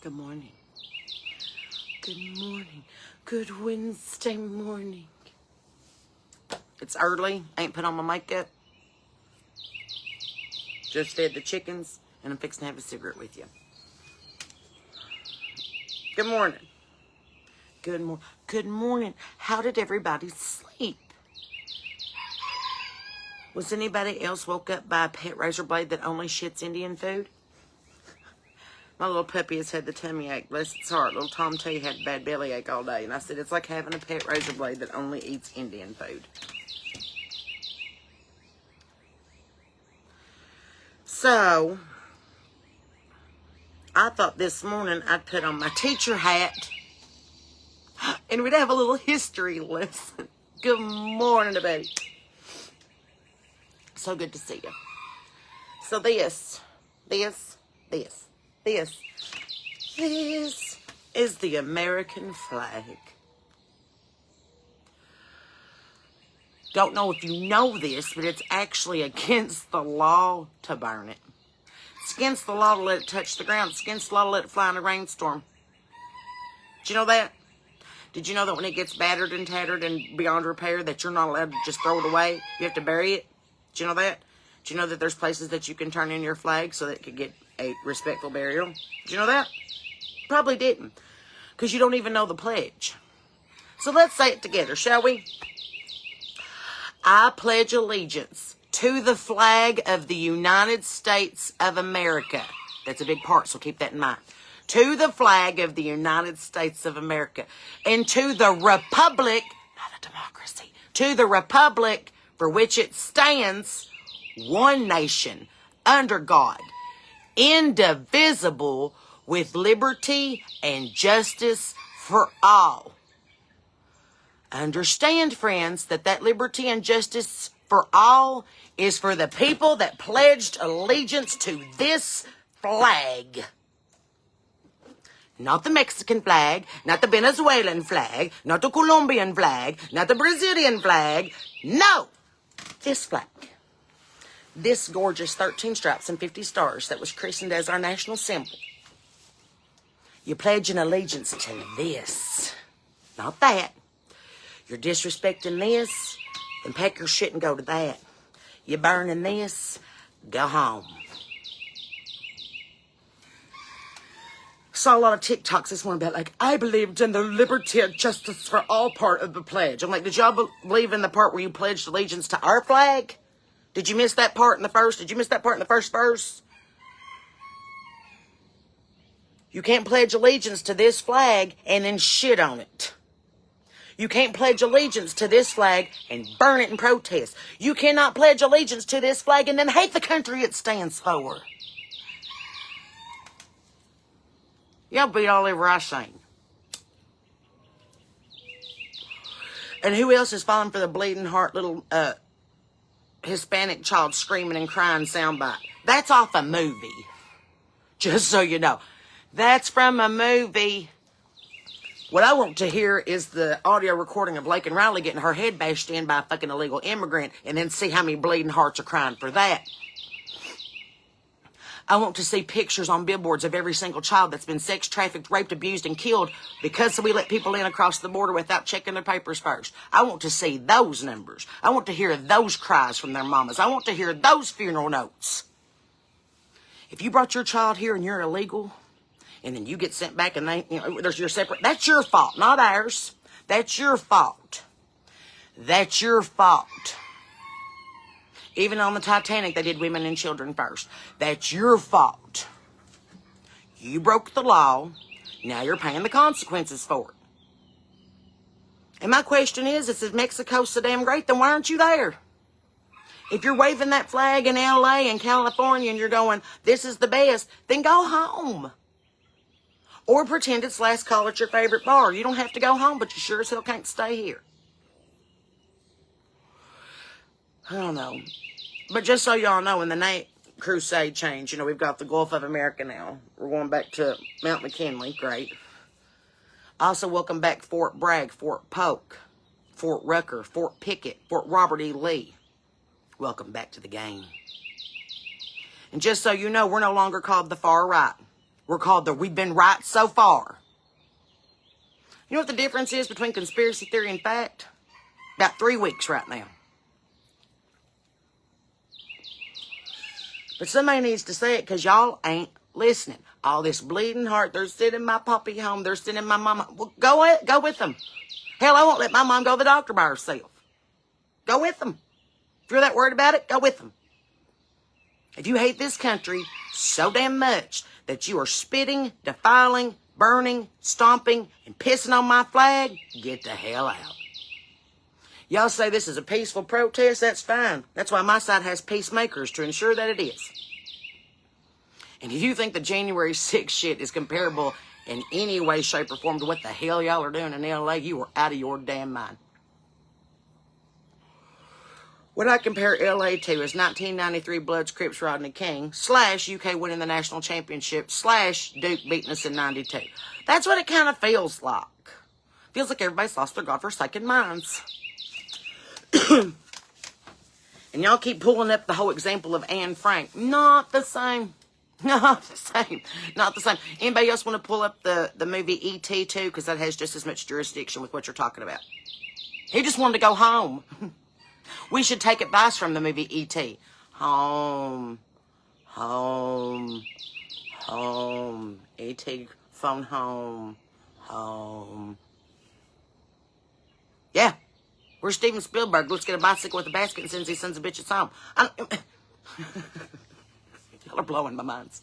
Good morning. Good morning. Good Wednesday morning. It's early. I ain't put on my makeup. Just fed the chickens, and I'm fixing to have a cigarette with you. Good morning. Good morning. How did everybody sleep? Was anybody else woke up by a pet razor blade that only shits Indian food? My little puppy has had the tummy ache. Bless its heart. Little Tom T had bad belly ache all day. And I said, it's like having a pet razor blade that only eats Indian food. So, I thought this morning I'd put on my teacher hat and we'd have a little history lesson. Good morning, everybody. So good to see you. So this is the American flag. Don't know if you know this, but it's actually against the law to burn it. It's against the law to let it touch the ground. It's against the law to let it fly in a rainstorm. Did you know that? Did you know that when it gets battered and tattered and beyond repair that you're not allowed to just throw it away? You have to bury it? Did you know that? Did you know that there's places that you can turn in your flag so that it could get a respectful burial? Did you know that? Probably didn't, because you don't even know the pledge. So let's say it together, shall we? I pledge allegiance to the flag of the United States of America. That's a big part, so keep that in mind. To the flag of the United States of America. And to the republic, not a democracy, to the republic for which it stands, one nation, under God, indivisible, with liberty and justice for all. Understand, friends, that liberty and justice for all is for the people that pledged allegiance to this flag. Not the Mexican flag, not the Venezuelan flag, not the Colombian flag, not the Brazilian flag. No! This flag. This gorgeous 13 stripes and 50 stars that was christened as our national symbol. You pledge an allegiance to this, not that. You're disrespecting this, then pack your shit and go to that. You're burning this, go home. Saw a lot of TikToks this morning about, like, I believed in the liberty and justice for all part of the pledge. I'm like, did y'all believe in the part where you pledged allegiance to our flag? Did you miss that part in the first? Did you miss that part in the first verse? You can't pledge allegiance to this flag and then shit on it. You can't pledge allegiance to this flag and burn it in protest. You cannot pledge allegiance to this flag and then hate the country it stands for. Y'all beat all over I sing. And who else is falling for the bleeding heart little Hispanic child screaming and crying soundbite? That's off a movie. Just so you know. That's from a movie. What I want to hear is the audio recording of Lake and Riley getting her head bashed in by a fucking illegal immigrant and then see how many bleeding hearts are crying for that. I want to see pictures on billboards of every single child that's been sex trafficked, raped, abused, and killed because we let people in across the border without checking their papers first. I want to see those numbers. I want to hear those cries from their mamas. I want to hear those funeral notes. If you brought your child here and you're illegal, and then you get sent back and there's your separate, that's your fault, not ours. That's your fault. That's your fault. Even on the Titanic, they did women and children first. That's your fault. You broke the law. Now you're paying the consequences for it. And my question is if Mexico's so damn great, then why aren't you there? If you're waving that flag in LA and California and you're going, this is the best, then go home. Or pretend it's last call at your favorite bar. You don't have to go home, but you sure as hell can't stay here. I don't know. But just so y'all know, in the night crusade change, we've got the Gulf of America now. We're going back to Mount McKinley. Great. Also, welcome back Fort Bragg, Fort Polk, Fort Rucker, Fort Pickett, Fort Robert E. Lee. Welcome back to the game. And just so you know, we're no longer called the far right. We're called we've been right so far. You know what the difference is between conspiracy theory and fact? About 3 weeks right now. But somebody needs to say it because y'all ain't listening. All this bleeding heart, they're sending my puppy home, they're sending my mama. Well, go with them. Hell, I won't let my mom go to the doctor by herself. Go with them. If you're that worried about it, go with them. If you hate this country so damn much that you are spitting, defiling, burning, stomping, and pissing on my flag, get the hell out. Y'all say this is a peaceful protest, that's fine. That's why my side has peacemakers to ensure that it is. And if you think the January 6th shit is comparable in any way, shape, or form to what the hell y'all are doing in LA, you are out of your damn mind. What I compare LA to is 1993 Bloods, Crips, Rodney King, / UK winning the national championship, / Duke beating us in 92. That's what it kind of feels like. Feels like everybody's lost their godforsaken minds. And y'all keep pulling up the whole example of Anne Frank. Not the same. Not the same. Not the same. Anybody else want to pull up the movie E.T. too? Because that has just as much jurisdiction with what you're talking about. He just wanted to go home. We should take advice from the movie E.T. Home. Home. Home. E.T. phone home. Home. Yeah. Where's Steven Spielberg? Let's get a bicycle with a basket and sends these sons of bitches home. Y'all are blowing my minds.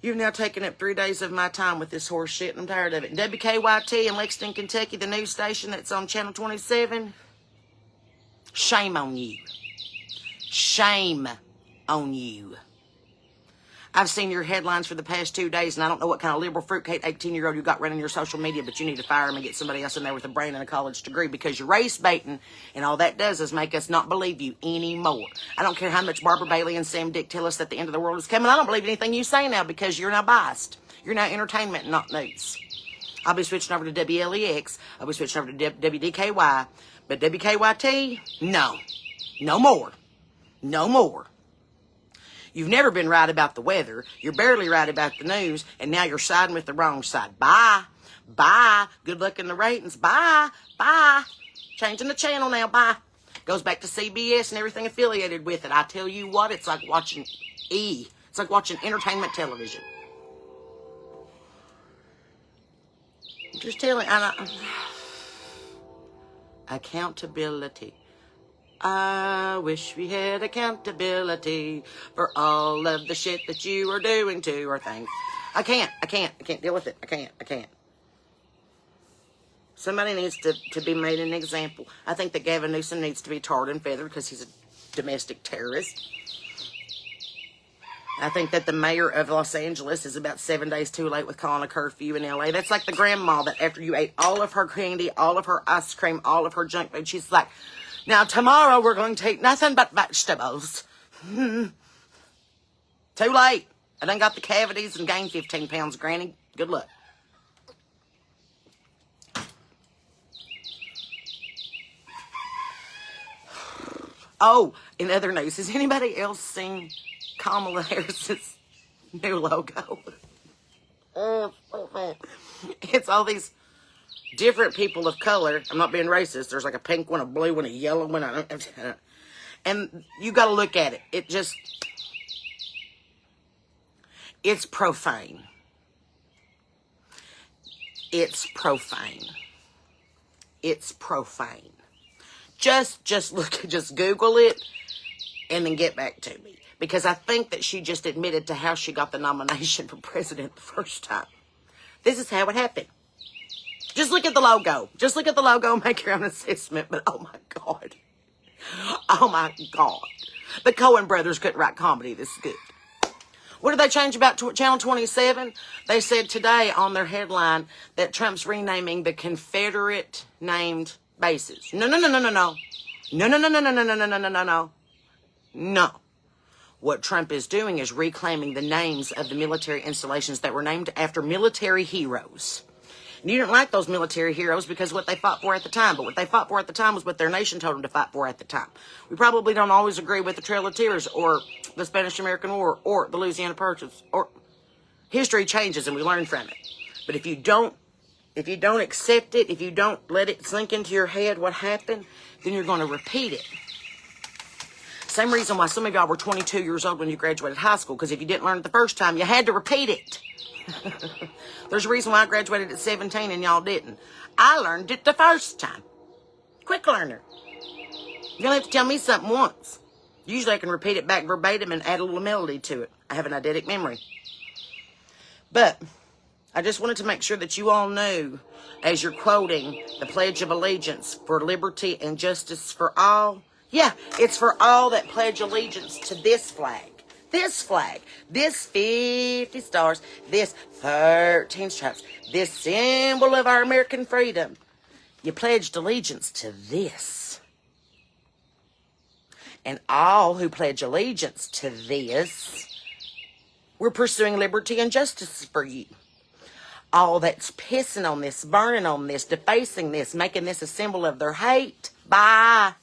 You've now taken up 3 days of my time with this horse shit, and I'm tired of it. WKYT in Lexington, Kentucky, the news station that's on Channel 27. Shame on you. Shame on you. I've seen your headlines for the past 2 days, and I don't know what kind of liberal fruitcake 18-year-old you got running your social media, but you need to fire him and get somebody else in there with a brain and a college degree, because you're race baiting, and all that does is make us not believe you anymore. I don't care how much Barbara Bailey and Sam Dick tell us that the end of the world is coming. I don't believe anything you say now because you're now biased. You're now entertainment, not news. I'll be switching over to WLEX. I'll be switching over to WDKY. But WKYT, no. No more. No more. You've never been right about the weather. You're barely right about the news. And now you're siding with the wrong side. Bye. Bye. Good luck in the ratings. Bye. Bye. Changing the channel now. Bye. Goes back to CBS and everything affiliated with it. I tell you what, it's like watching E. It's like watching entertainment television. I'm just telling you. Accountability. I wish we had accountability for all of the shit that you are doing to our things. I can't deal with it. I can't. Somebody needs to be made an example. I think that Gavin Newsom needs to be tarred and feathered because he's a domestic terrorist. I think that the mayor of Los Angeles is about 7 days too late with calling a curfew in LA. That's like the grandma that after you ate all of her candy, all of her ice cream, all of her junk food, she's like, now tomorrow we're going to eat nothing but vegetables. Too late. I done got the cavities and gained 15 pounds, Granny. Good luck. Oh, in other news, has anybody else seen Kamala Harris's new logo? It's all these different people of color. I'm not being racist. There's like a pink one, a blue one, a yellow one. And you got to look at it. It's profane. It's profane. It's profane. Just look, just Google it and then get back to me. Because I think that she just admitted to how she got the nomination for president the first time. This is how it happened. Just look at the logo. Just look at the logo and make your own assessment. But oh my God. Oh my God. The Coen brothers couldn't write comedy this good. What did they change about Channel 27? They said today on their headline that Trump's renaming the Confederate named bases. No. No. What Trump is doing is reclaiming the names of the military installations that were named after military heroes. And you didn't like those military heroes because what they fought for at the time. But what they fought for at the time was what their nation told them to fight for at the time. We probably don't always agree with the Trail of Tears or the Spanish-American War or the Louisiana Purchase. Or history changes and we learn from it. But if you don't accept it, if you don't let it sink into your head what happened, then you're going to repeat it. Same reason why some of y'all were 22 years old when you graduated high school, because if you didn't learn it the first time, you had to repeat it. There's a reason why I graduated at 17 and y'all didn't. I learned it the first time. Quick learner. You don't have to tell me something once. Usually I can repeat it back verbatim and add a little melody to it. I have an eidetic memory. But I just wanted to make sure that you all knew, as you're quoting the Pledge of Allegiance for liberty and justice for all, yeah, it's for all that pledge allegiance to this flag, this 50 stars, this 13 stripes, this symbol of our American freedom. You pledged allegiance to this. And all who pledge allegiance to this, we're pursuing liberty and justice for you. All that's pissing on this, burning on this, defacing this, making this a symbol of their hate, bye.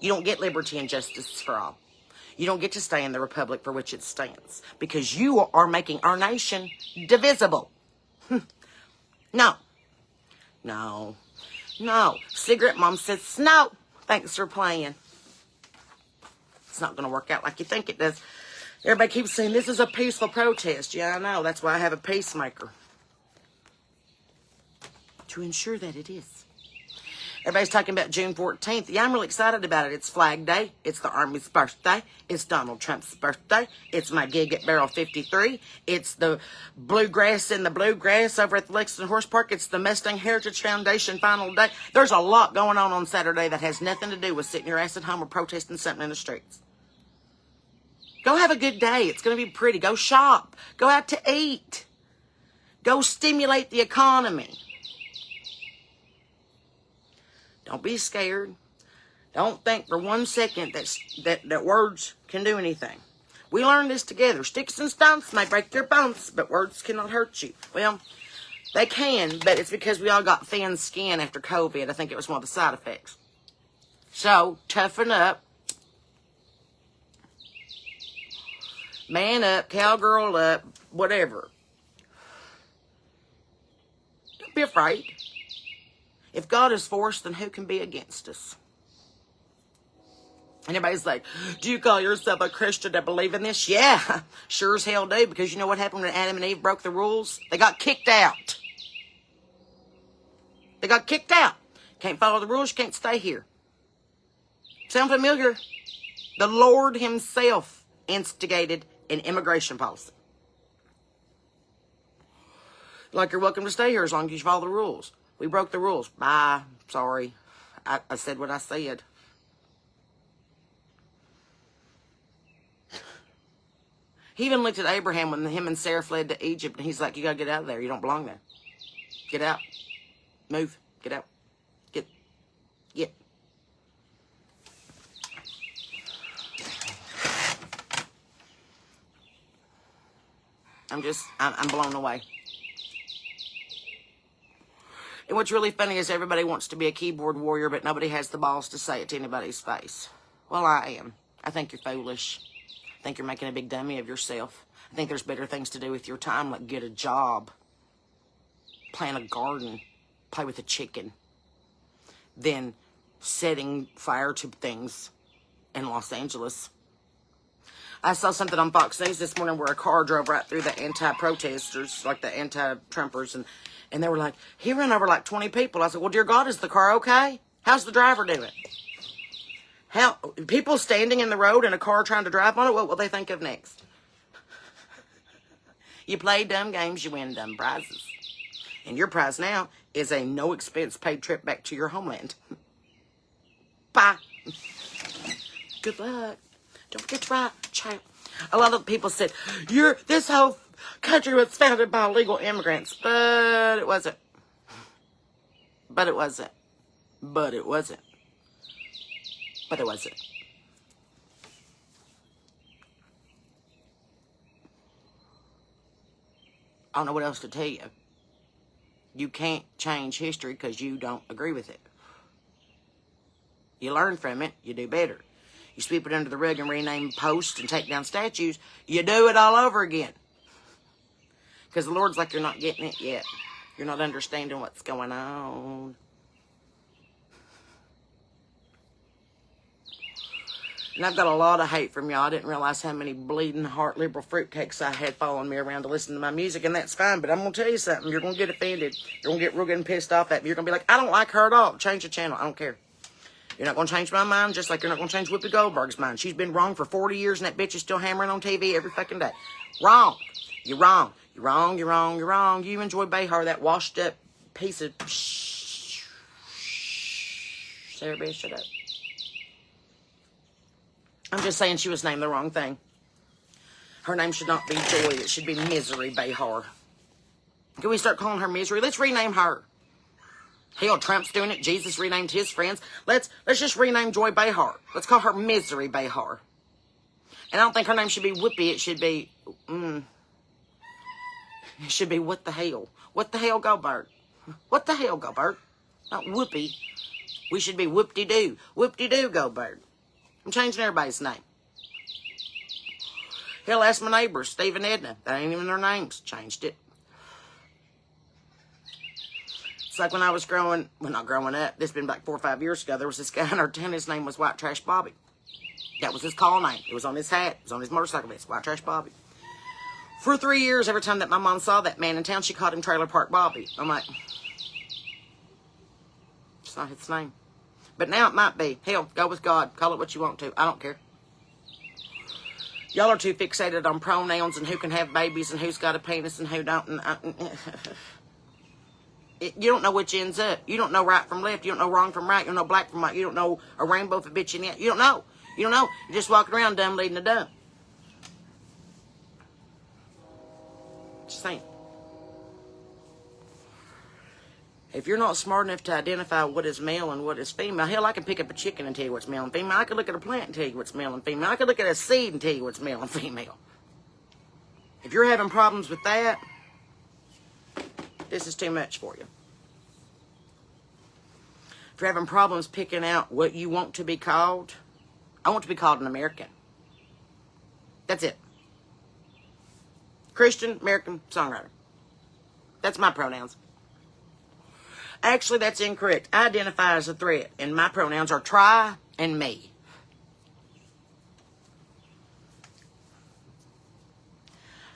You don't get liberty and justice for all. You don't get to stay in the republic for which it stands, because you are making our nation divisible. No. Cigarette mom says, no, thanks for playing. It's not going to work out like you think it does. Everybody keeps saying this is a peaceful protest. Yeah, I know. That's why I have a peacemaker. To ensure that it is. Everybody's talking about June 14th. Yeah, I'm really excited about it. It's Flag Day. It's the Army's birthday. It's Donald Trump's birthday. It's my gig at Barrel 53. It's the bluegrass in the bluegrass over at the Lexington Horse Park. It's the Mustang Heritage Foundation final day. There's a lot going on Saturday that has nothing to do with sitting your ass at home or protesting something in the streets. Go have a good day. It's going to be pretty. Go shop. Go out to eat. Go stimulate the economy. Don't be scared. Don't think for 1 second that words can do anything. We learned this together. Sticks and stones may break your bones, but words cannot hurt you. Well, they can, but it's because we all got thin skin after COVID. I think it was one of the side effects. So, toughen up. Man up, cowgirl up, whatever. Don't be afraid. If God is for us, then who can be against us? And everybody's like, do you call yourself a Christian to believe in this? Yeah, sure as hell do, because you know what happened when Adam and Eve broke the rules? They got kicked out. They got kicked out. Can't follow the rules, you can't stay here. Sound familiar? The Lord himself instigated an immigration policy. Like, you're welcome to stay here as long as you follow the rules. We broke the rules. Bye. Sorry. I said what I said. He even looked at Abraham when him and Sarah fled to Egypt, and he's like, you got to get out of there. You don't belong there. Get out. Move. Get out. Get. I'm blown away. And what's really funny is everybody wants to be a keyboard warrior, but nobody has the balls to say it to anybody's face. Well, I am. I think you're foolish. I think you're making a big dummy of yourself. I think there's better things to do with your time, like get a job, plant a garden, play with a chicken, than setting fire to things in Los Angeles. I saw something on Fox News this morning where a car drove right through the anti-protesters, like the anti-Trumpers, and they were like, he ran over like 20 people. I said, well, dear God, is the car okay? How's the driver doing? How people standing in the road in a car trying to drive on it, what will they think of next? You play dumb games, you win dumb prizes. And your prize now is a no-expense paid trip back to your homeland. Bye. Good luck. Don't forget to write, child. A lot of people said, this whole country was founded by illegal immigrants. But it wasn't. But it wasn't. But it wasn't. But it wasn't. I don't know what else to tell you. You can't change history because you don't agree with it. You learn from it, you do better. You sweep it under the rug and rename posts and take down statues, you do it all over again. Because the Lord's like, you're not getting it yet. You're not understanding what's going on. And I've got a lot of hate from y'all. I didn't realize how many bleeding heart liberal fruitcakes I had following me around to listen to my music, and that's fine. But I'm going to tell you something. You're going to get offended. You're going to get real good and pissed off at me. You're going to be like, I don't like her at all. Change the channel. I don't care. You're not going to change my mind, just like you're not going to change Whoopi Goldberg's mind. She's been wrong for 40 years, and that bitch is still hammering on TV every fucking day. Wrong. You're wrong. You're wrong. You're wrong. You're wrong. You enjoy Behar, that washed up piece of... Sarah, bitch, shut up. I'm just saying she was named the wrong thing. Her name should not be Joy. It should be Misery Behar. Can we start calling her Misery? Let's rename her. Hell, Trump's doing it. Jesus renamed his friends. Let's just rename Joy Behar. Let's call her Misery Behar. And I don't think her name should be Whoopi. It should be... It should be What the Hell. What the hell, Goldberg? What the hell, Goldberg? Not Whoopi. We should be Whoop-de-doo. Whoop-de-doo, Goldberg. I'm changing everybody's name. Hell, ask my neighbors, Steve and Edna. That ain't even their names. Changed it. It's like when I was growing, well, not growing up, this has been like 4 or 5 years ago, there was this guy in our town, his name was White Trash Bobby. That was his call name. It was on his hat. It was on his motorcycle vest, White Trash Bobby. For 3 years, every time that my mom saw that man in town, she called him Trailer Park Bobby. I'm like, it's not his name. But now it might be. Hell, go with God. Call it what you want to. I don't care. Y'all are too fixated on pronouns and who can have babies and who's got a penis and who don't. You don't know which ends up. You don't know right from left. You don't know wrong from right. You don't know black from white. You don't know a rainbow for bitch in it. You don't know. You don't know. You're just walking around dumb leading the dumb. Just saying. If you're not smart enough to identify what is male and what is female, hell, I can pick up a chicken and tell you what's male and female. I could look at a plant and tell you what's male and female. I could look at a seed and tell you what's male and female. If you're having problems with that, this is too much for you. If you're having problems picking out what you want to be called, I want to be called an American. That's it. Christian, American, songwriter. That's my pronouns. Actually, that's incorrect. I identify as a threat, and my pronouns are try and me.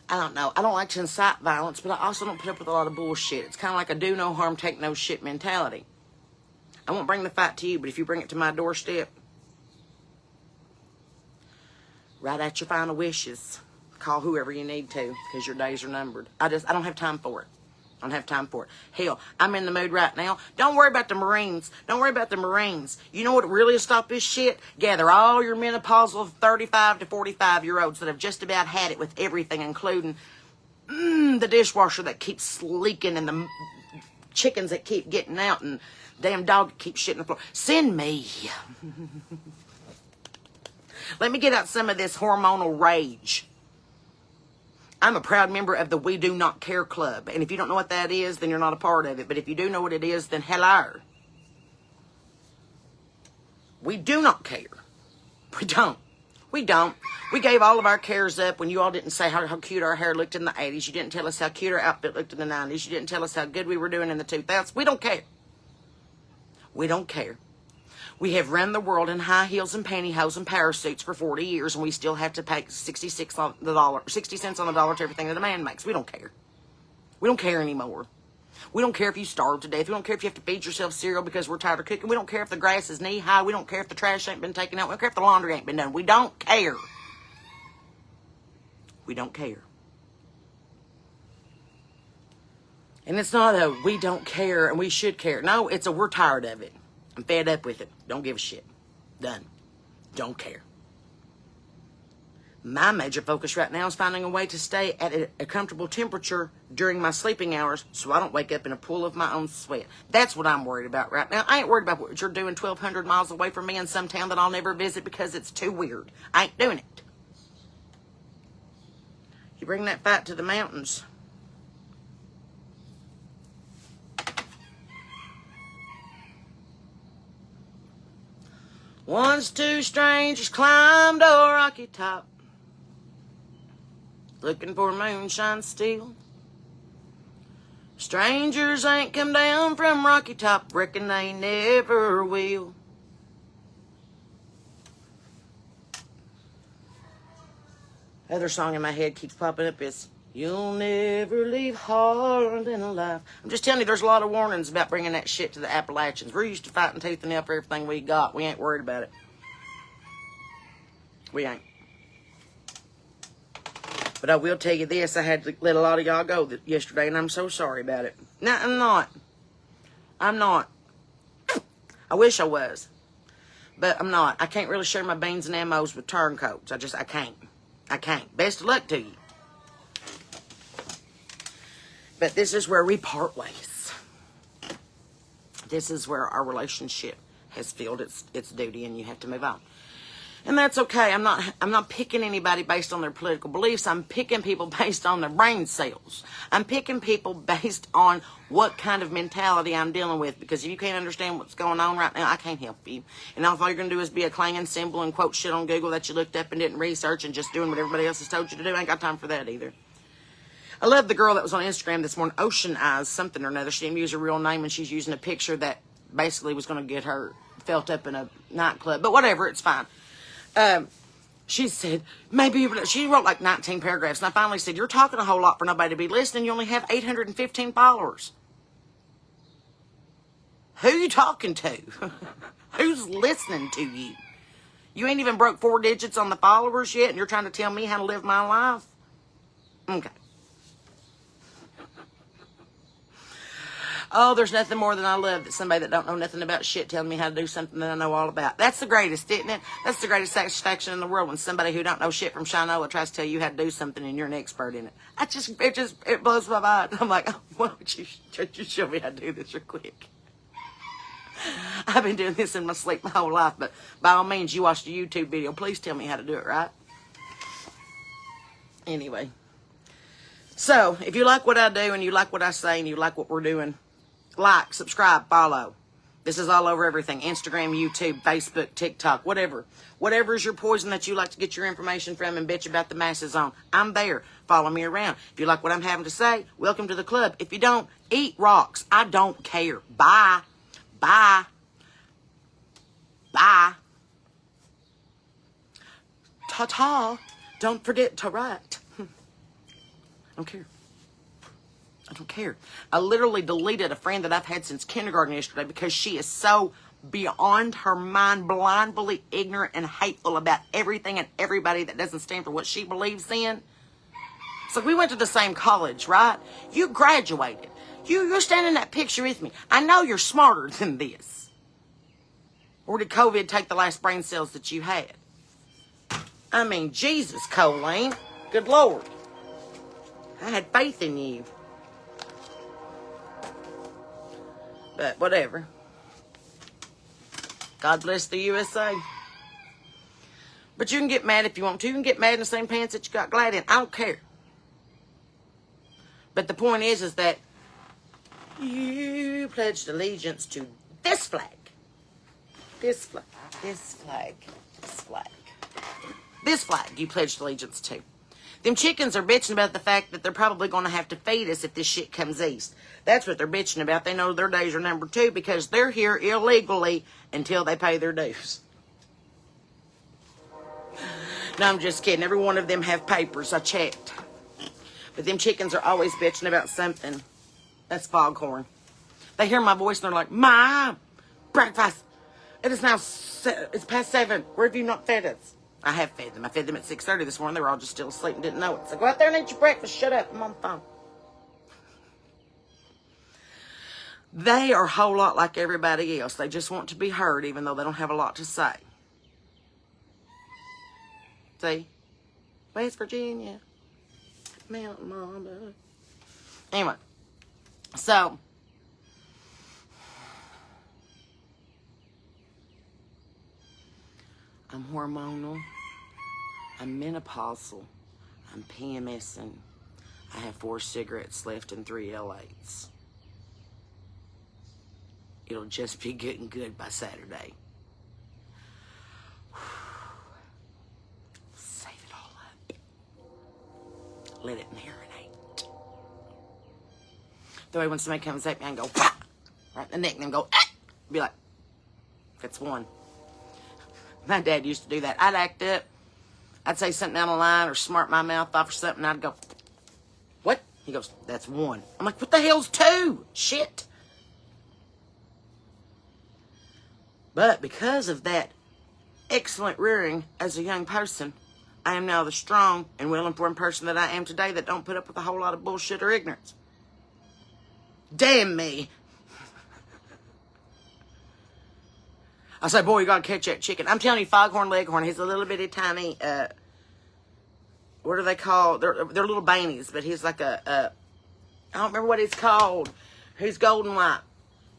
I don't know. I don't like to incite violence, but I also don't put up with a lot of bullshit. It's kind of like a do no harm, take no shit mentality. I won't bring the fight to you, but if you bring it to my doorstep, write out your final wishes. Call whoever you need to, because your days are numbered. I don't have time for it. I don't have time for it. Hell, I'm in the mood right now. Don't worry about the Marines. Don't worry about the Marines. You know what really will stop this shit? Gather all your menopausal 35 to 45-year-olds that have just about had it with everything, including the dishwasher that keeps leaking and the chickens that keep getting out and damn dog that keeps shitting on the floor. Send me. Let me get out some of this hormonal rage. I'm a proud member of the We Do Not Care Club. And if you don't know what that is, then you're not a part of it. But if you do know what it is, then Hellur. We do not care. We don't. We don't. We gave all of our cares up when you all didn't say how cute our hair looked in the 80s. You didn't tell us how cute our outfit looked in the 90s. You didn't tell us how good we were doing in the 2000s. We don't care. We don't care. We have run the world in high heels and pantyhose and parasuits for 40 years, and we still have to pay 60 cents on the dollar to everything that a man makes. We don't care. We don't care anymore. We don't care if you starve to death. We don't care if you have to feed yourself cereal because we're tired of cooking. We don't care if the grass is knee high. We don't care if the trash ain't been taken out. We don't care if the laundry ain't been done. We don't care. We don't care. And it's not a we don't care and we should care. No, it's a we're tired of it. I'm fed up with it. Don't give a shit. Done. Don't care. My major focus right now is finding a way to stay at a comfortable temperature during my sleeping hours so I don't wake up in a pool of my own sweat. That's what I'm worried about right now. I ain't worried about what you're doing 1,200 miles away from me in some town that I'll never visit because it's too weird. I ain't doing it. You bring that fight to the mountains. Once two strangers climbed a rocky top, looking for moonshine still. Strangers ain't come down from Rocky Top, reckon they never will. Other song in my head keeps popping up is, you'll never leave Harlan alive. I'm just telling you, there's a lot of warnings about bringing that shit to the Appalachians. We're used to fighting tooth and nail for everything we got. We ain't worried about it. We ain't. But I will tell you this, I had to let a lot of y'all go yesterday, and I'm so sorry about it. No, I'm not. I'm not. I wish I was. But I'm not. I can't really share my beans and ammos with turncoats. I can't. I can't. Best of luck to you. But this is where we part ways. This is where our relationship has filled its duty, and you have to move on. And that's okay. I'm not picking anybody based on their political beliefs. I'm picking people based on their brain cells. I'm picking people based on what kind of mentality I'm dealing with. Because if you can't understand what's going on right now, I can't help you. And all you're going to do is be a clanging cymbal and quote shit on Google that you looked up and didn't research and just doing what everybody else has told you to do. I ain't got time for that either. I love the girl that was on Instagram this morning, Ocean Eyes something or another. She didn't use her real name, and she's using a picture that basically was going to get her felt up in a nightclub. But whatever, it's fine. She said, maybe, she wrote like 19 paragraphs. And I finally said, you're talking a whole lot for nobody to be listening. You only have 815 followers. Who you talking to? Who's listening to you? You ain't even broke 4 digits on the followers yet, and you're trying to tell me how to live my life? Okay. Oh, there's nothing more than I love that somebody that don't know nothing about shit telling me how to do something that I know all about. That's the greatest, isn't it? That's the greatest satisfaction in the world when somebody who don't know shit from Shinola tries to tell you how to do something and you're an expert in it. It blows my mind. I'm like, oh, why don't you show me how to do this real quick? I've been doing this in my sleep my whole life, but by all means, you watched a YouTube video. Please tell me how to do it, right? Anyway. So, if you like what I do and you like what I say and you like what we're doing, like, subscribe, follow. This is all over everything. Instagram, YouTube, Facebook, TikTok, whatever. Whatever is your poison that you like to get your information from and bitch about the masses on. I'm there. Follow me around. If you like what I'm having to say, welcome to the club. If you don't, eat rocks. I don't care. Bye. Bye. Bye. Ta-ta. Don't forget to write. I don't care. I don't care. I literally deleted a friend that I've had since kindergarten yesterday because she is so beyond her mind, blindly ignorant and hateful about everything and everybody that doesn't stand for what she believes in. So we went to the same college, right? You graduated. You're standing in that picture with me. I know you're smarter than this. Or did COVID take the last brain cells that you had? I mean, Jesus, Colleen. Good Lord. I had faith in you. But whatever. God bless the USA. But you can get mad if you want to. You can get mad in the same pants that you got glad in. I don't care. But the point is that you pledged allegiance to this flag. This flag. This flag. This flag. This flag you pledged allegiance to. Them chickens are bitching about the fact that they're probably going to have to feed us if this shit comes east. That's what they're bitching about. They know their days are number 2 because they're here illegally until they pay their dues. No, I'm just kidding. Every one of them have papers. I checked. But them chickens are always bitching about something. That's foghorn. They hear my voice and they're like, Mom, breakfast. It is now, it's past 7. Where have you not fed us? I have fed them. I fed them at 6:30 this morning. They were all just still asleep and didn't know it. So go out there and eat your breakfast. Shut up. I'm on the phone. They are a whole lot like everybody else. They just want to be heard even though they don't have a lot to say. See? West Virginia. Mountain Mama. Anyway. So. I'm hormonal. I'm menopausal. I'm PMSing. I have 4 cigarettes left and 3 L8s. It'll just be getting good by Saturday. Let it marinate. The way when somebody comes at me and go, "Wah!" right in the neck, and then go, "Ah!" Be like, that's one. My dad used to do that. I'd act up. I'd say something down the line or smart my mouth off or something. I'd go, what? He goes, that's one. I'm like, what the hell's two? Shit. But because of that excellent rearing as a young person, I am now the strong and well-informed person that I am today that don't put up with a whole lot of bullshit or ignorance. Damn me. I say, boy, you gotta catch that chicken. I'm telling you, foghorn leghorn, he's a little bitty tiny, what are they called? They're little beanies, but he's like I don't remember what he's called. He's golden white.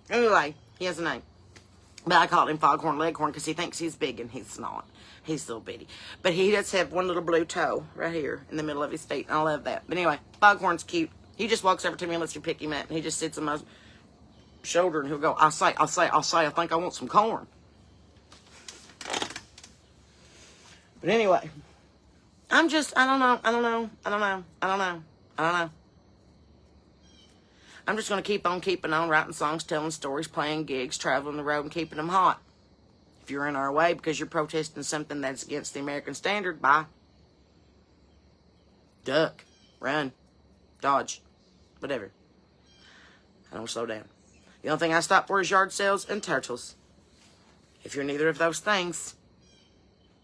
Anyway, he has a name. But I call him foghorn leghorn because he thinks he's big and he's not. He's little bitty. But he does have one little blue toe right here in the middle of his feet. And I love that. But anyway, foghorn's cute. He just walks over to me and lets me pick him up. And he just sits on my shoulder and he'll go, I think I want some corn. But anyway, I don't know. I'm just going to keep on keeping on, writing songs, telling stories, playing gigs, traveling the road, and keeping them hot. If you're in our way because you're protesting something that's against the American standard, bye. Duck, run, dodge, whatever. I don't slow down. The only thing I stop for is yard sales and turtles. If you're neither of those things,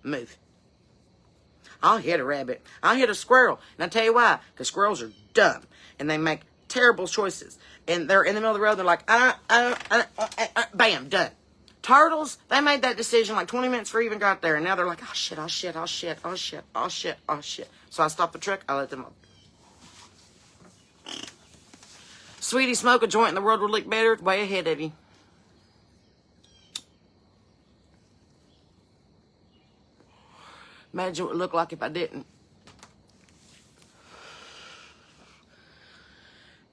move. I'll hit a rabbit. I'll hit a squirrel. And I'll tell you why. Because squirrels are dumb. And they make terrible choices. And they're in the middle of the road. And they're like, bam, done. Turtles, they made that decision like 20 minutes before we even got there. And now they're like, oh shit. So I stop the truck. I let them up. Sweetie, smoke a joint and the world would look better. It's way ahead of you. Imagine what it would look like if I didn't.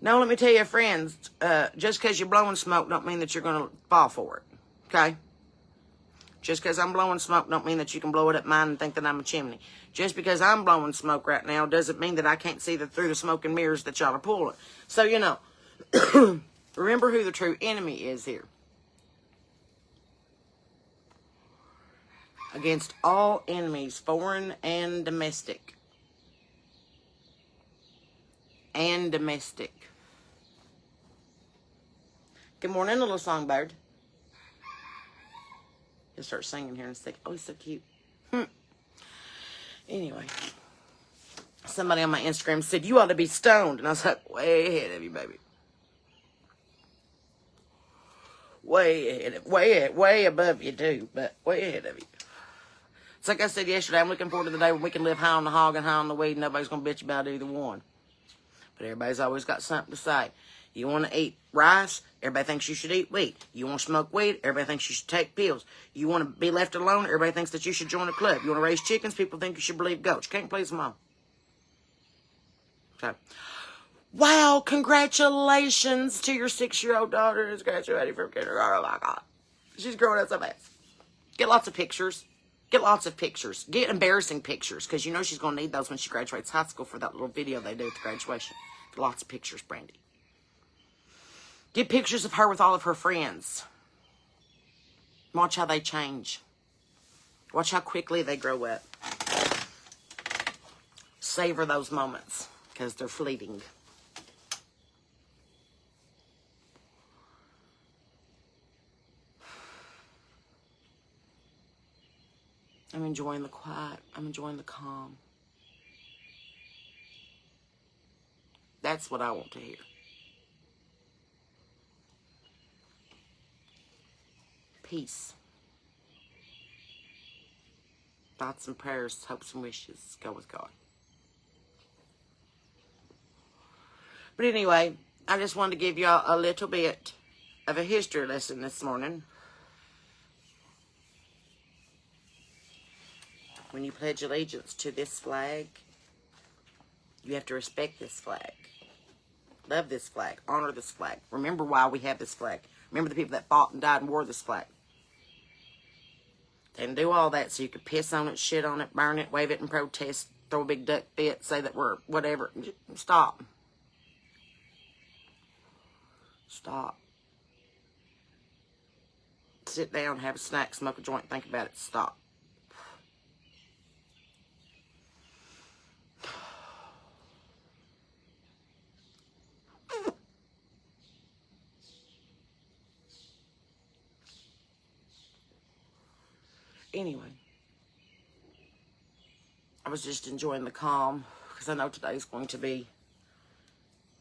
Now, let me tell you, friends, just because you're blowing smoke don't mean that you're going to fall for it, okay? Just because I'm blowing smoke don't mean that you can blow it up mine and think that I'm a chimney. Just because I'm blowing smoke right now doesn't mean that I can't see through the smoke and mirrors that y'all are pulling. So, you know, remember who the true enemy is here. Against all enemies, foreign and domestic. And domestic. Good morning, little songbird. He'll start singing here in a second. Oh, he's so cute. Anyway. Somebody on my Instagram said, you ought to be stoned. And I was like, way ahead of you, baby. Way ahead. Way above you, too. But way ahead of you. It's like I said yesterday, I'm looking forward to the day when we can live high on the hog and high on the weed and nobody's going to bitch about either one. But everybody's always got something to say. You want to eat rice? Everybody thinks you should eat wheat. You want to smoke weed? Everybody thinks you should take pills. You want to be left alone? Everybody thinks that you should join a club. You want to raise chickens? People think you should believe goats. You can't please them all. So, wow, congratulations to your 6-year-old daughter who's graduating from kindergarten. Oh, my God. She's growing up so fast. Get lots of pictures. Get lots of pictures. Get embarrassing pictures, because you know she's going to need those when she graduates high school for that little video they do at the graduation. Get lots of pictures, Brandy. Get pictures of her with all of her friends. Watch how they change. Watch how quickly they grow up. Savor those moments, because they're fleeting. I'm enjoying the quiet. I'm enjoying the calm. That's what I want to hear. Peace. Thoughts and prayers, hopes and wishes. Go with God. But anyway, I just wanted to give y'all a little bit of a history lesson this morning. When you pledge allegiance to this flag, you have to respect this flag. Love this flag. Honor this flag. Remember why we have this flag. Remember the people that fought and died and wore this flag. They didn't do all that so you could piss on it, shit on it, burn it, wave it in protest, throw a big duck fit, say that we're whatever. Stop. Stop. Sit down, have a snack, smoke a joint, think about it. Stop. Anyway, I was just enjoying the calm because I know today's going to be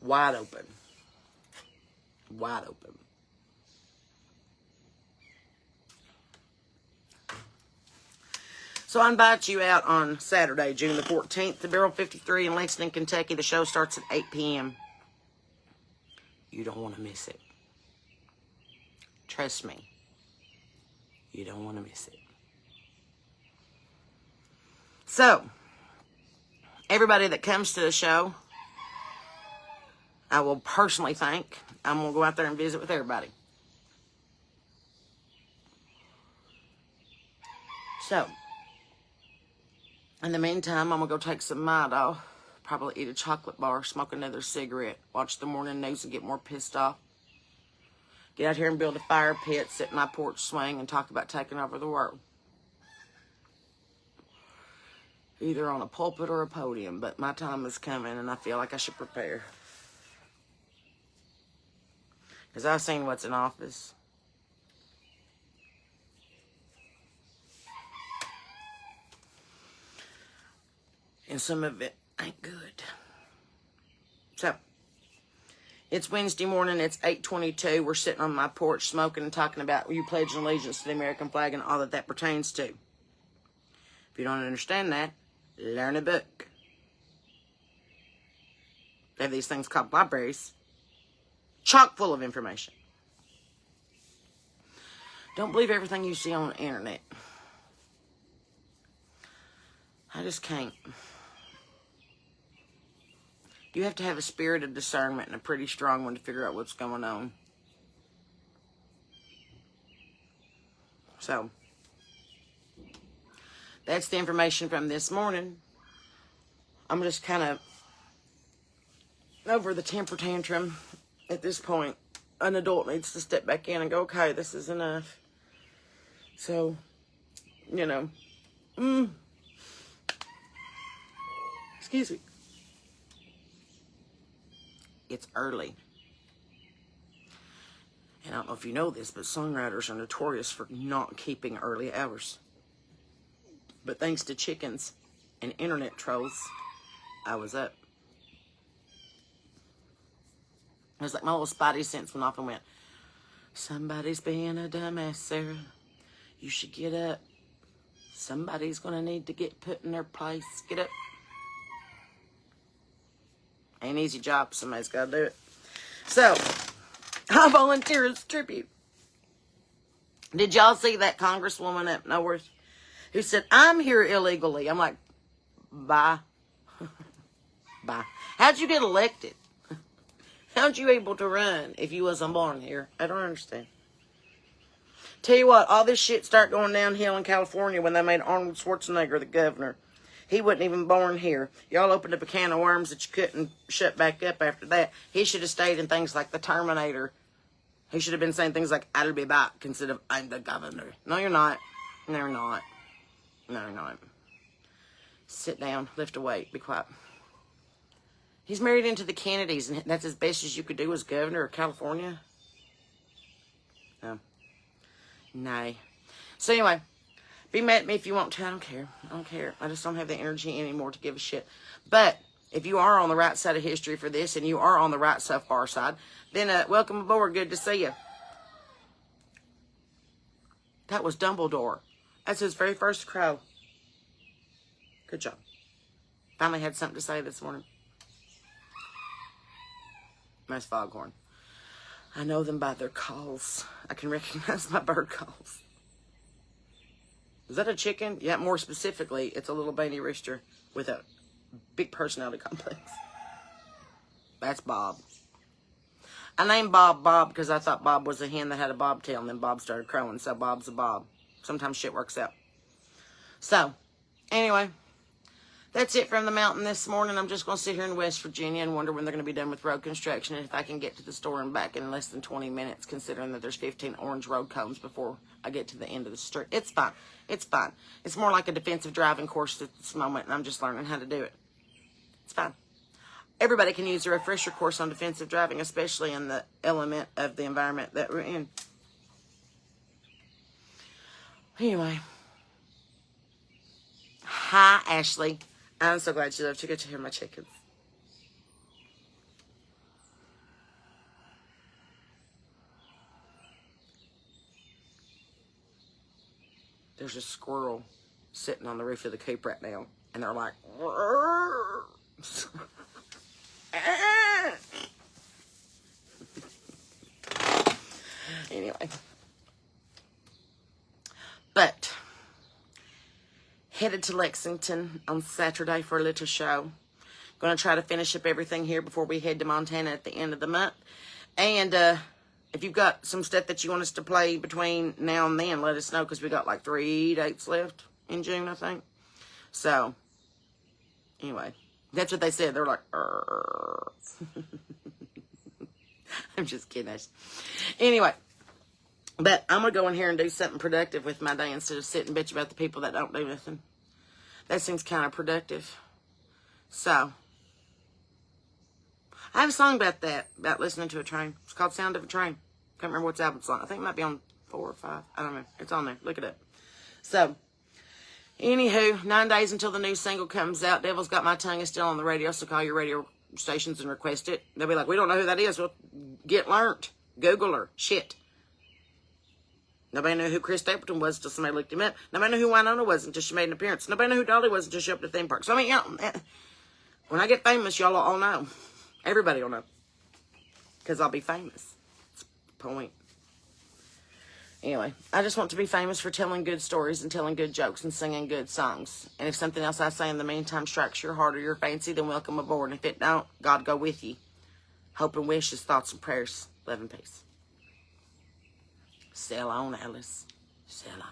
wide open. Wide open. So I invite you out on Saturday, June the 14th, to Barrel 53 in Lexington, Kentucky. The show starts at 8 p.m. You don't want to miss it. Trust me. You don't want to miss it. So, everybody that comes to the show, I will personally thank. I'm going to go out there and visit with everybody. So, in the meantime, I'm going to go take some Midol, probably eat a chocolate bar, smoke another cigarette, watch the morning news and get more pissed off. Get out here and build a fire pit, sit in my porch swing, and talk about taking over the world. Either on a pulpit or a podium, but my time is coming and I feel like I should prepare. Because I've seen what's in office. And some of it ain't good. So, it's Wednesday morning, it's 8:22. We're sitting on my porch smoking and talking about you pledging allegiance to the American flag and all that that pertains to. If you don't understand that, learn a book. They have these things called libraries, chock full of information. Don't believe everything you see on the internet. I just can't. You have to have a spirit of discernment and a pretty strong one to figure out what's going on. So, that's the information from this morning. I'm just kind of over the temper tantrum at this point. An adult needs to step back in and go, okay, this is enough. So, you know, excuse me. It's early. And I don't know if you know this, but songwriters are notorious for not keeping early hours. But thanks to chickens and internet trolls, I was up. It was like my little spidey sense went off and went, somebody's being a dumbass, Sarah. You should get up. Somebody's going to need to get put in their place. Get up. Ain't an easy job. Somebody's got to do it. So, I volunteer as tribute. Did y'all see that congresswoman up north who said, I'm here illegally? I'm like, bye. Bye. How'd you get elected? How'd you able to run if you wasn't born here? I don't understand. Tell you what, all this shit started going downhill in California when they made Arnold Schwarzenegger the governor. He wasn't even born here. Y'all opened up a can of worms that you couldn't shut back up after that. He should have stayed in things like the Terminator. He should have been saying things like, I'll be back, instead of, I'm the governor. No, you're not. No, you're not. No, you're not. Sit down, lift a weight, be quiet. He's married into the Kennedys, and that's as best as you could do as governor of California? No. Nay. So anyway, be mad at me if you want to. I don't care. I don't care. I just don't have the energy anymore to give a shit. But if you are on the right side of history for this, and you are on the right so far side, then welcome aboard. Good to see you. That was Dumbledore. That's his very first crow. Good job. Finally had something to say this morning. Nice foghorn. I know them by their calls. I can recognize my bird calls. Is that a chicken? Yeah, more specifically, it's a little baby rooster with a big personality complex. That's Bob. I named Bob Bob because I thought Bob was a hen that had a bobtail, and then Bob started crowing, so Bob's a Bob. Sometimes shit works out. So, anyway, That's it from the mountain this morning. I'm just going to sit here in West Virginia and wonder when they're going to be done with road construction and if I can get to the store and back in less than 20 minutes, considering that there's 15 orange road cones before I get to the end of the street. It's fine. It's fine. It's more like a defensive driving course at this moment, and I'm just learning how to do it. It's fine. Everybody can use a refresher course on defensive driving, especially in the element of the environment that we're in. Anyway. Hi, Ashley. I'm so glad you love to get to hear my chickens. There's a squirrel sitting on the roof of the coop right now, and they're like, anyway. But headed to Lexington on Saturday for a little show. Going to try to finish up everything here before we head to Montana at the end of the month. And if you've got some stuff that you want us to play between now and then, let us know, because we got like 3 dates left in June, I think. So, anyway, that's what they said. They're like, I'm just kidding. Anyway, but I'm going to go in here and do something productive with my day instead of sit and bitch about the people that don't do nothing. That seems kind of productive. So, I have a song about that, about listening to a train. It's called Sound of a Train. Can't remember what's album song. I think it might be on 4 or 5. I don't know. It's on there. Look it up. So, anywho, 9 days until the new single comes out. Devil's Got My Tongue is still on the radio, so call your radio stations and request it. They'll be like, we don't know who that is. Well, get learnt. Google her. Shit. Nobody knew who Chris Stapleton was until somebody looked him up. Nobody knew who Winona was until she made an appearance. Nobody knew who Dolly was until she showed up at the theme park. So, I mean, you know, when I get famous, y'all all know. Everybody will know. Because I'll be famous. That's the point. Anyway, I just want to be famous for telling good stories and telling good jokes and singing good songs. And if something else I say in the meantime strikes your heart or your fancy, then welcome aboard. And if it don't, God go with you. Hope and wishes, thoughts and prayers. Love and peace. Sail on, Alice. Sail on.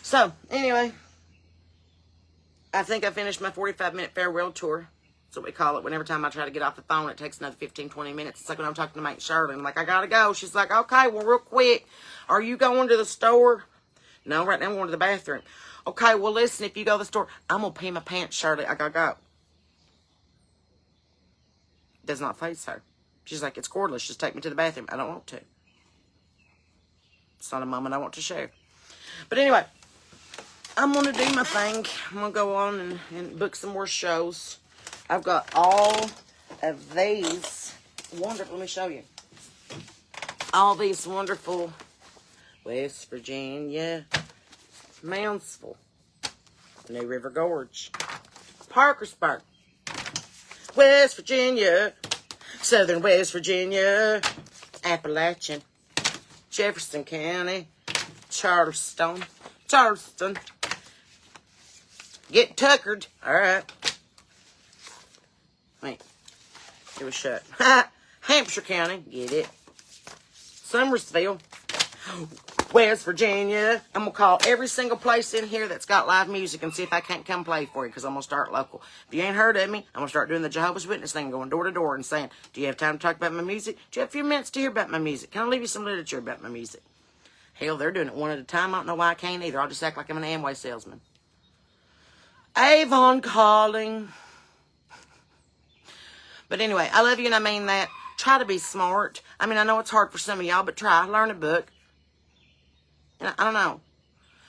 So, anyway, I think I finished my 45-minute farewell tour. That's what we call it. Whenever time I try to get off the phone, it takes another 15, 20 minutes. It's like when I'm talking to Mate Shirley. I'm like, I gotta go. She's like, okay, well, real quick. Are you going to the store? No, right now I'm going to the bathroom. Okay, well, listen, if you go to the store, I'm going to pee my pants, Shirley. I gotta go. Does not faze her. She's like, it's cordless. Just take me to the bathroom. I don't want to. It's not a moment I want to share. But anyway, I'm going to do my thing. I'm going to go on and book some more shows. I've got all of these wonderful, let me show you. All these wonderful West Virginia, Moundsville, New River Gorge, Parkersburg, West Virginia, Southern West Virginia, Appalachian, Jefferson County, Charleston. Get tuckered. All right. Wait. It was shut. Hampshire County. Get it. Summersville. West Virginia. I'm going to call every single place in here that's got live music and see if I can't come play for you, because I'm going to start local. If you ain't heard of me, I'm going to start doing the Jehovah's Witness thing, going door to door and saying, do you have time to talk about my music? Do you have a few minutes to hear about my music? Can I leave you some literature about my music? Hell, they're doing it one at a time. I don't know why I can't either. I'll just act like I'm an Amway salesman. Avon calling. But anyway, I love you and I mean that. Try to be smart. I mean, I know it's hard for some of y'all, but try. Learn a book. And I don't know.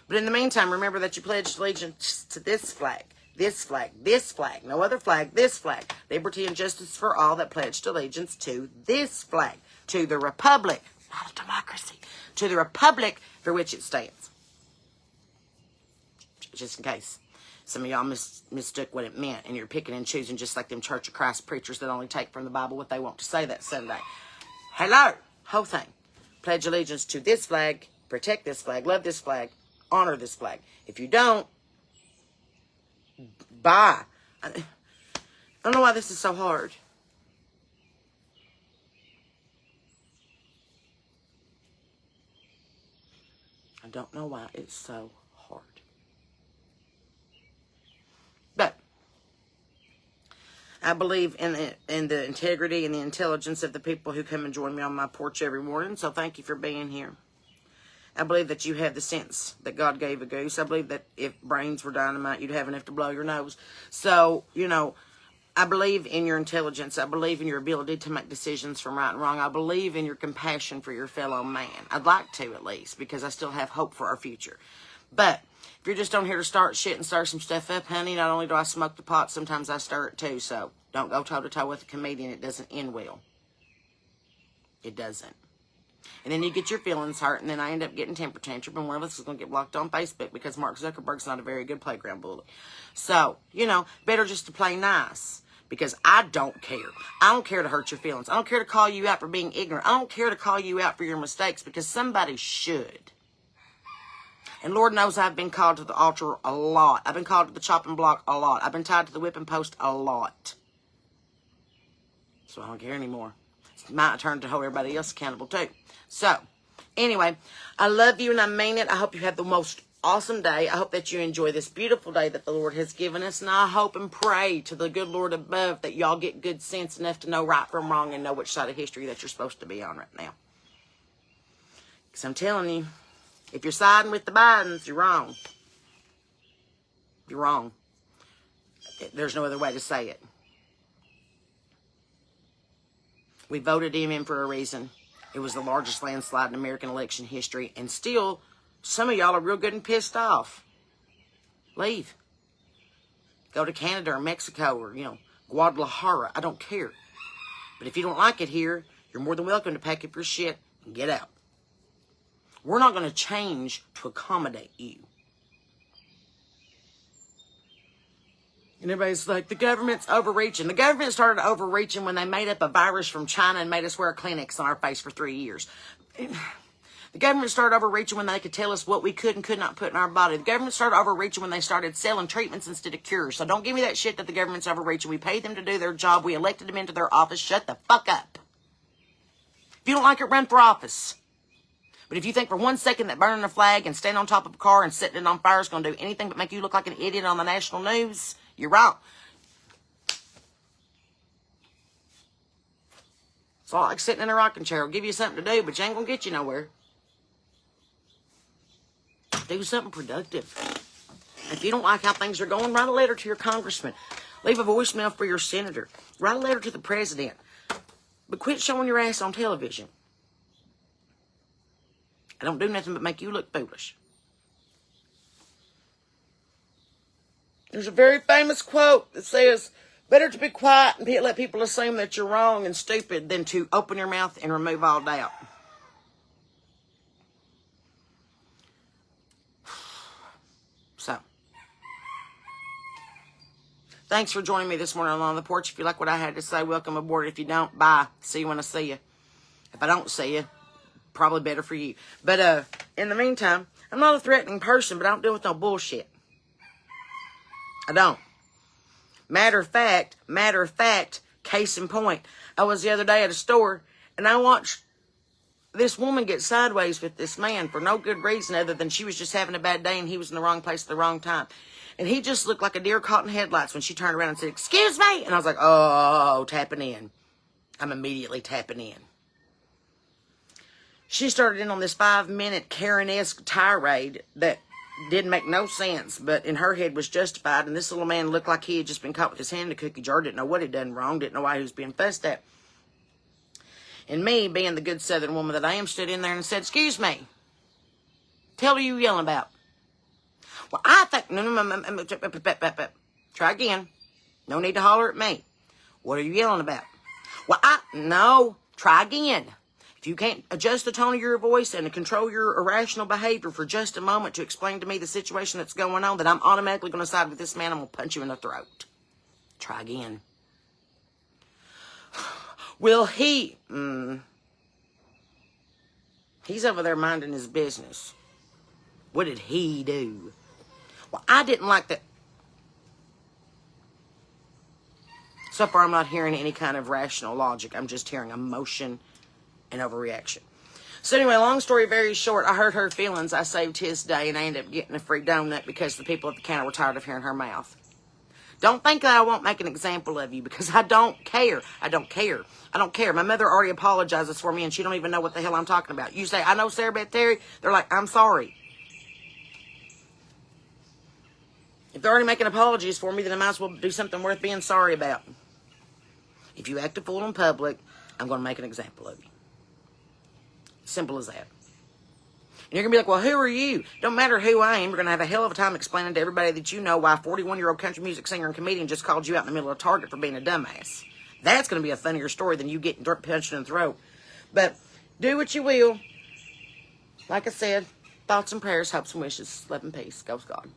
But in the meantime, remember that you pledged allegiance to this flag, this flag, this flag, no other flag, this flag. Liberty and justice for all that pledged allegiance to this flag, to the republic, not a democracy, to the republic for which it stands. Just in case some of y'all mistook what it meant and you're picking and choosing just like them Church of Christ preachers that only take from the Bible what they want to say that Sunday. Hello, whole thing. Pledge allegiance to this flag, protect this flag, love this flag, honor this flag. If you don't, bye. I don't know why this is so hard. I don't know why it's so hard. I believe in the integrity and the intelligence of the people who come and join me on my porch every morning. So thank you for being here. I believe that you have the sense that God gave a goose. I believe that if brains were dynamite, you'd have enough to blow your nose. So, you know, I believe in your intelligence. I believe in your ability to make decisions from right and wrong. I believe in your compassion for your fellow man. I'd like to, at least, because I still have hope for our future. But if you're just on here to start shit and stir some stuff up, honey, not only do I smoke the pot, sometimes I stir it too. So don't go toe-to-toe with a comedian. It doesn't end well. It doesn't. And then you get your feelings hurt, and then I end up getting temper tantrum, and one of us is going to get blocked on Facebook because Mark Zuckerberg's not a very good playground bully. So, you know, better just to play nice, because I don't care. I don't care to hurt your feelings. I don't care to call you out for being ignorant. I don't care to call you out for your mistakes, because somebody should. And Lord knows I've been called to the altar a lot. I've been called to the chopping block a lot. I've been tied to the whipping post a lot. So I don't care anymore. It's my turn to hold everybody else accountable too. So, anyway, I love you and I mean it. I hope you have the most awesome day. I hope that you enjoy this beautiful day that the Lord has given us. And I hope and pray to the good Lord above that y'all get good sense enough to know right from wrong and know which side of history that you're supposed to be on right now. Because I'm telling you, if you're siding with the Bidens, you're wrong. You're wrong. There's no other way to say it. We voted him in for a reason. It was the largest landslide in American election history. And still, some of y'all are real good and pissed off. Leave. Go to Canada or Mexico or, Guadalajara. I don't care. But if you don't like it here, you're more than welcome to pack up your shit and get out. We're not going to change to accommodate you. And everybody's like, the government's overreaching. The government started overreaching when they made up a virus from China and made us wear a Kleenex on our face for 3 years. The government started overreaching when they could tell us what we could and could not put in our body. The government started overreaching when they started selling treatments instead of cures. So don't give me that shit that the government's overreaching. We paid them to do their job. We elected them into their office. Shut the fuck up. If you don't like it, run for office. But if you think for 1 second that burning a flag and standing on top of a car and setting it on fire is going to do anything but make you look like an idiot on the national news, you're wrong. It's all like sitting in a rocking chair. It'll give you something to do, but you ain't going to get you nowhere. Do something productive. If you don't like how things are going, write a letter to your congressman. Leave a voicemail for your senator. Write a letter to the president. But quit showing your ass on television. I don't do nothing but make you look foolish. There's a very famous quote that says, better to be quiet and let people assume that you're wrong and stupid than to open your mouth and remove all doubt. So, thanks for joining me this morning on the porch. If you like what I had to say, welcome aboard. If you don't, bye. See you when I see you. If I don't see you, probably better for you. But in the meantime, I'm not a threatening person, but I don't deal with no bullshit. I don't. Matter of fact, case in point, I was the other day at a store, and I watched this woman get sideways with this man for no good reason other than she was just having a bad day and he was in the wrong place at the wrong time. And he just looked like a deer caught in headlights when she turned around and said, "Excuse me." And I was like, oh, tapping in. I'm immediately tapping in. She started in on this 5-minute Karen-esque tirade that didn't make no sense, but in her head was justified. And this little man looked like he had just been caught with his hand in a cookie jar, didn't know what he'd done wrong, didn't know why he was being fussed at. And me, being the good Southern woman that I am, stood in there and said, "Excuse me, tell her you yelling about." Well, I think, no, try again. No need to holler at me. What are you yelling about? Well, no, try again. If you can't adjust the tone of your voice and control your irrational behavior for just a moment to explain to me the situation that's going on, then I'm automatically going to side with this man. I'm going to punch you in the throat. Try again. Well, he's over there minding his business. What did he do? Well, I didn't like that. So far, I'm not hearing any kind of rational logic. I'm just hearing emotion and overreaction. So anyway, long story very short, I hurt her feelings. I saved his day, and I ended up getting a free donut because the people at the counter were tired of hearing her mouth. Don't think that I won't make an example of you, because I don't care. I don't care. I don't care. My mother already apologizes for me, and she don't even know what the hell I'm talking about. You say, I know Sarah Beth Terry. They're like, I'm sorry. If they're already making apologies for me, then I might as well do something worth being sorry about. If you act a fool in public, I'm going to make an example of you. Simple as that. And you're going to be like, well, who are you? Don't matter who I am. You're going to have a hell of a time explaining to everybody that you know why a 41-year-old country music singer and comedian just called you out in the middle of Target for being a dumbass. That's going to be a funnier story than you getting punched in the throat. But do what you will. Like I said, thoughts and prayers, hopes and wishes, love and peace. Go with God.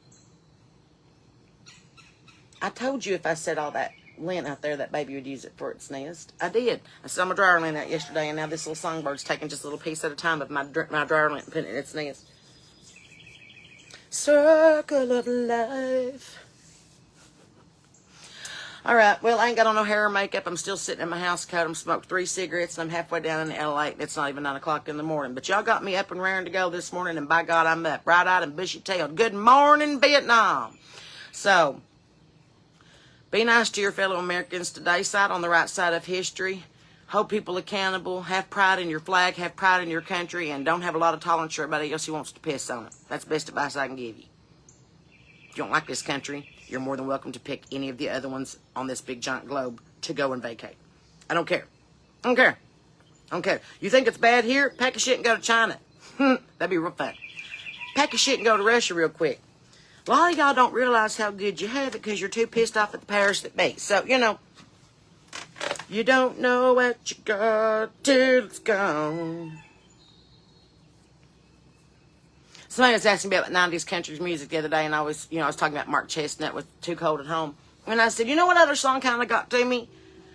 I told you if I said all that lint out there, that baby would use it for its nest. I did. I set my dryer lint out yesterday, and now this little songbird's taking just a little piece at a time of my dryer lint and putting it in its nest. Circle of life. All right, well, I ain't got on no hair or makeup. I'm still sitting in my house coat. I'm smoked 3 cigarettes, and I'm halfway down in the L8, and it's not even 9 o'clock in the morning. But y'all got me up and raring to go this morning, and by God, I'm up, bright-eyed and bushy-tailed. Good morning, Vietnam. So, be nice to your fellow Americans today. Side on the right side of history. Hold people accountable. Have pride in your flag. Have pride in your country. And don't have a lot of tolerance for everybody else who wants to piss on it. That's the best advice I can give you. If you don't like this country, you're more than welcome to pick any of the other ones on this big giant globe to go and vacate. I don't care. I don't care. I don't care. You think it's bad here? Pack your shit and go to China. That'd be real fun. Pack your shit and go to Russia real quick. A lot of y'all don't realize how good you have it because you're too pissed off at the powers that be. So, you know, you don't know what you got till it's gone. Somebody was asking me about 90s country music the other day, and I was talking about Mark Chestnut with Too Cold at Home. And I said, you know what other song kind of got to me?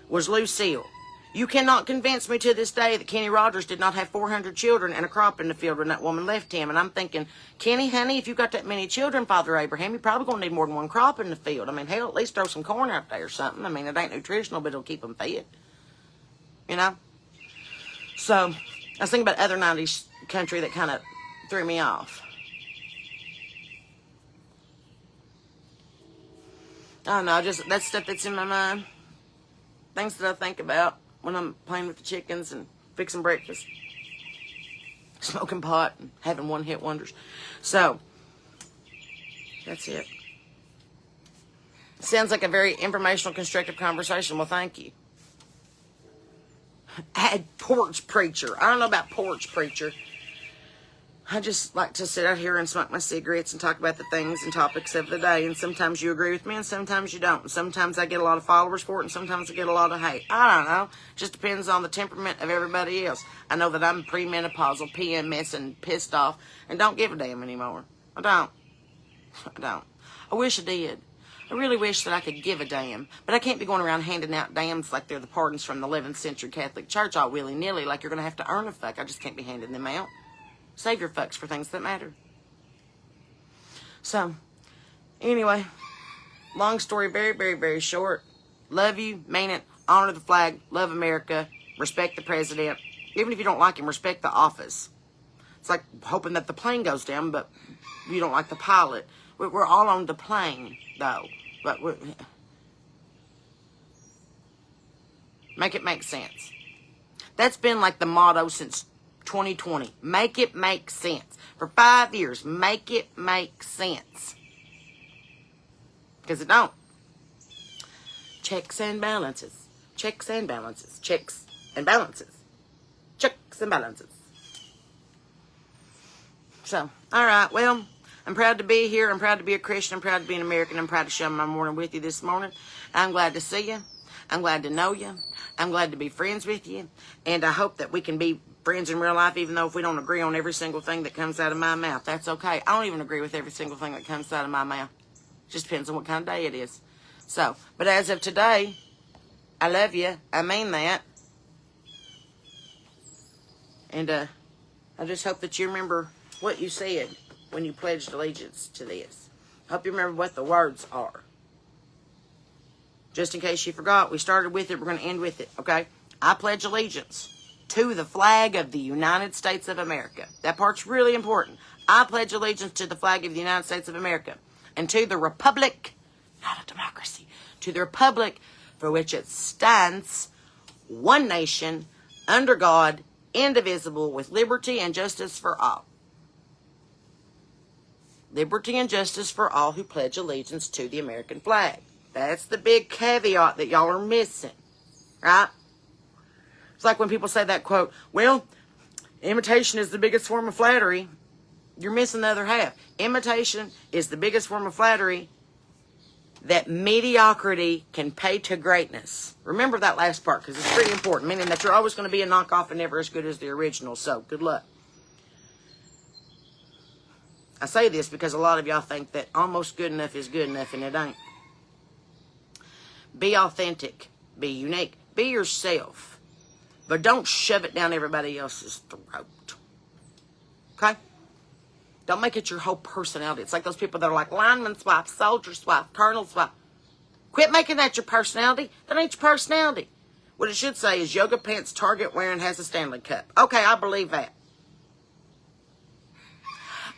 Was Lucille. You cannot convince me to this day that Kenny Rogers did not have 400 children and a crop in the field when that woman left him. And I'm thinking, Kenny, honey, if you got that many children, Father Abraham, you're probably going to need more than one crop in the field. I mean, hell, at least throw some corn out there or something. I mean, it ain't nutritional, but it'll keep them fed. You know? So, I was thinking about other 90s country that kind of threw me off. I don't know, just that stuff that's in my mind. Things that I think about when I'm playing with the chickens and fixing breakfast, smoking pot and having one-hit wonders. So, that's it. Sounds like a very informational, constructive conversation. Well, thank you. Add porch preacher. I don't know about porch preacher. I just like to sit out here and smoke my cigarettes and talk about the things and topics of the day. And sometimes you agree with me and sometimes you don't. And sometimes I get a lot of followers for it and sometimes I get a lot of hate. I don't know. Just depends on the temperament of everybody else. I know that I'm premenopausal, PMS, and pissed off and don't give a damn anymore. I don't. I wish I did. I really wish that I could give a damn. But I can't be going around handing out damns like they're the pardons from the 11th century Catholic Church all willy-nilly like you're going to have to earn a fuck. I just can't be handing them out. Save your fucks for things that matter. So, anyway, long story, very, very, very short. Love you, mean it, honor the flag, love America, respect the president. Even if you don't like him, respect the office. It's like hoping that the plane goes down, but you don't like the pilot. We're all on the plane, though. But make it make sense. That's been like the motto since 2020. Make it make sense. For 5 years, make it make sense. Because it don't. Checks and balances. Checks and balances. Checks and balances. Checks and balances. So, all right, well, I'm proud to be here. I'm proud to be a Christian. I'm proud to be an American. I'm proud to share my morning with you this morning. I'm glad to see you. I'm glad to know you. I'm glad to be friends with you. And I hope that we can be friends in real life, even though if we don't agree on every single thing that comes out of my mouth. That's okay. I don't even agree with every single thing that comes out of my mouth. Just depends on what kind of day it is. So, but as of today, I love you. I mean that. And I just hope that you remember what you said when you pledged allegiance to this. I hope you remember what the words are. Just in case you forgot, we started with it, we're going to end with it, okay? I pledge allegiance to the flag of the United States of America. That part's really important. I pledge allegiance to the flag of the United States of America and to the republic not a democracy, to the republic for which it stands, one nation, under God, indivisible, with liberty and justice for all. Liberty and justice for all who pledge allegiance to the American flag. That's the big caveat that y'all are missing, right? It's like when people say that quote, well, imitation is the biggest form of flattery. You're missing the other half. Imitation is the biggest form of flattery that mediocrity can pay to greatness. Remember that last part, because it's pretty important, meaning that you're always going to be a knockoff and never as good as the original. So, good luck. I say this because a lot of y'all think that almost good enough is good enough, and it ain't. Be authentic. Be unique. Be yourself. But don't shove it down everybody else's throat. Okay? Don't make it your whole personality. It's like those people that are like lineman's wife, soldier's wife, colonel's wife. Quit making that your personality. That ain't your personality. What it should say is yoga pants Target wearing has a Stanley Cup. Okay, I believe that.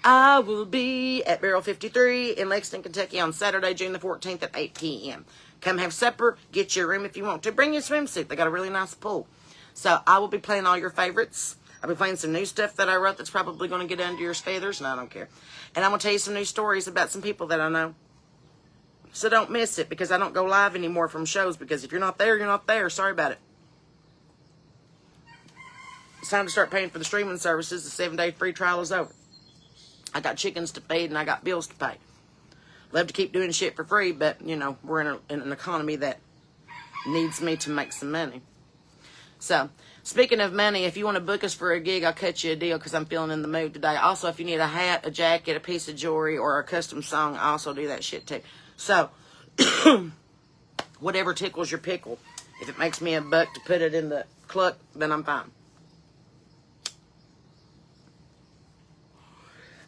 I will be at Barrel 53 in Lexington, Kentucky on Saturday, June the 14th at 8 p.m. Come have supper. Get your room if you want to. Bring your swimsuit. They got a really nice pool. So I will be playing all your favorites. I'll be playing some new stuff that I wrote that's probably going to get under your feathers, and I don't care. And I'm going to tell you some new stories about some people that I know. So don't miss it, because I don't go live anymore from shows, because if you're not there, you're not there. Sorry about it. It's time to start paying for the streaming services. The 7-day free trial is over. I got chickens to feed, and I got bills to pay. Love to keep doing shit for free, but, you know, we're in an economy that needs me to make some money. So, speaking of money, if you want to book us for a gig, I'll cut you a deal because I'm feeling in the mood today. Also, if you need a hat, a jacket, a piece of jewelry, or a custom song, I also do that shit too. So, whatever tickles your pickle. If it makes me a buck to put it in the cluck, then I'm fine.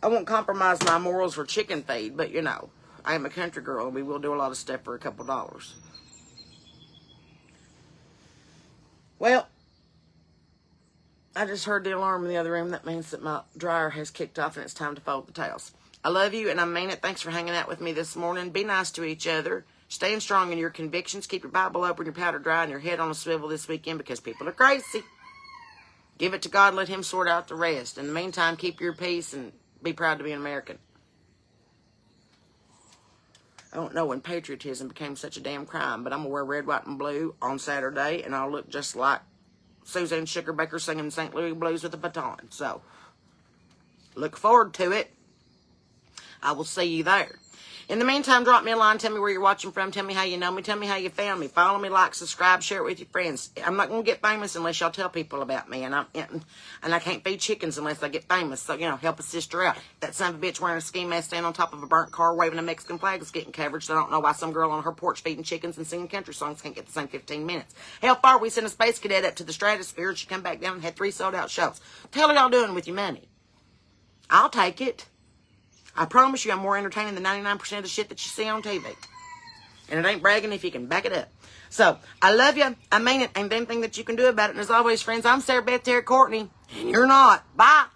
I won't compromise my morals for chicken feed, but, you know, I am a country girl, and we will do a lot of stuff for a couple dollars. Well, I just heard the alarm in the other room. That means that my dryer has kicked off and it's time to fold the towels. I love you and I mean it. Thanks for hanging out with me this morning. Be nice to each other. Staying strong in your convictions. Keep your Bible open, your powder dry, and your head on a swivel this weekend, because people are crazy. Give it to God. Let Him sort out the rest. In the meantime, keep your peace and be proud to be an American. I don't know when patriotism became such a damn crime, but I'm going to wear red, white, and blue on Saturday, and I'll look just like Suzanne Sugarbaker singing St. Louis Blues with a baton. So, look forward to it. I will see you there. In the meantime, drop me a line. Tell me where you're watching from. Tell me how you know me. Tell me how you found me. Follow me, like, subscribe, share it with your friends. I'm not going to get famous unless y'all tell people about me. And I can't feed chickens unless I get famous. So, you know, help a sister out. That son of a bitch wearing a ski mask standing on top of a burnt car waving a Mexican flag is getting coverage. So I don't know why some girl on her porch feeding chickens and singing country songs can't get the same 15 minutes. Hell far, we sent a space cadet up to the stratosphere. She come back down and had 3 sold-out shows. What the hell are y'all doing with your money? I'll take it. I promise you I'm more entertaining than 99% of the shit that you see on TV. And it ain't bragging if you can back it up. So, I love you. I mean it. Ain't anything that you can do about it. And as always, friends, I'm Sarah Beth Terry Courtney. And you're not. Bye.